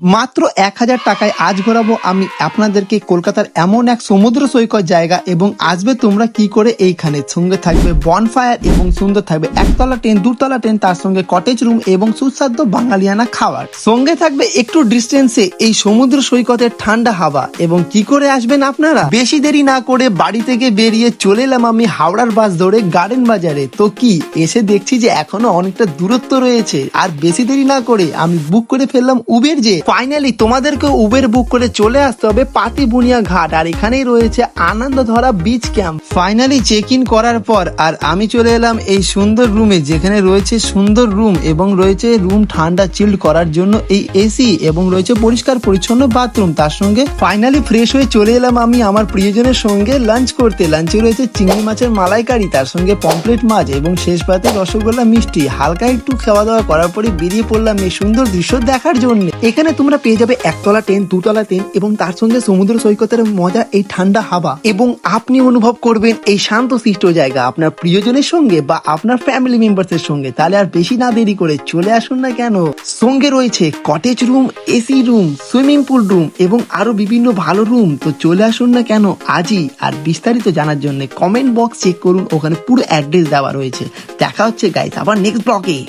মাত্র 1000 টাকায় আজ ঘোরাবো আমি আপনাদেরকে কলকাতার এমন এক সমুদ্র সৈকত জায়গা, এবং আসবে তোমরা কি করে এইখানে। সঙ্গে থাকবে বনফায়ার এবং সুন্দর থাকবে একতলা টেন্ট, দুতলা টেন্ট, তার সঙ্গে কটেজ রুম এবং সুস্বাদু বাঙালিয়ানা খাবার। সঙ্গে থাকবে একটু ডিস্টেন্সে এই সমুদ্র সৈকতের ঠান্ডা হাওয়া। এবং কি করে আসবেন আপনারা, বেশি দেরি না করে বাড়ি থেকে বেরিয়ে চলে এলাম আমি হাওড়ার বাস ধরে গার্ডেন বাজারে। তো কি এসে দেখছি যে এখনো অনেকটা দূরত্ব রয়েছে, আর বেশি দেরি না করে আমি বুক করে ফেললাম উবের। যে ফাইনালি তোমাদেরকে উবের বুক করে চলে আসতে হবে পাতিবুনিয়া ঘাট, আর এখানেই রয়েছে Anandadhara beach camp. Finally check in করার পর আর আমি চলে এলাম এই সুন্দর রুমে, যেখানে রয়েছে সুন্দর রুম এবং রয়েছে রুম ঠান্ডা চিল্ড করার জন্য এই এসি, এবং রয়েছে পরিষ্কার পরিচ্ছন্ন বাথরুম। তার সঙ্গে ফাইনালি ফ্রেশ হয়ে চলে এলাম আমি আমার প্রিয়জনের সঙ্গে লাঞ্চ করতে। লাঞ্চে রয়েছে চিংড়ি মাছের মালাইকারি, তার সঙ্গে পমফ্লেট মাছ এবং শেষ পাতে রসগোল্লা মিষ্টি। হালকা একটু খাওয়া দাওয়া করার পরে বেরিয়ে পড়লাম এই সুন্দর দৃশ্য দেখার জন্য। এখানে তোমরা পেয়ে যাবে একতলা টেন্ট, দুতলা টেন্ট এবং তার সঙ্গে সমুদ্র সৈকতের মজা, এই ঠান্ডা হাওয়া, এবং আপনি অনুভব করবেন এই শান্তশিষ্ট জায়গা আপনার প্রিয়জনের সঙ্গে বা আপনার ফ্যামিলি মেম্বার্সের সঙ্গে। তাহলে আর বেশি না দেরি করে চলে আসুন না কেন। সঙ্গে রয়েছে cottage room, AC room, swimming pool room এবং আরো বিভিন্ন ভালো রুম। তো চলে আসুন না কেন আজই। আর বিস্তারিত জানার জন্য কমেন্ট বক্স চেক করুন, ওখানে পুরো অ্যাড্রেস দেওয়া রয়েছে। দেখা হচ্ছে গাইস আবার নেক্সট ব্লগে।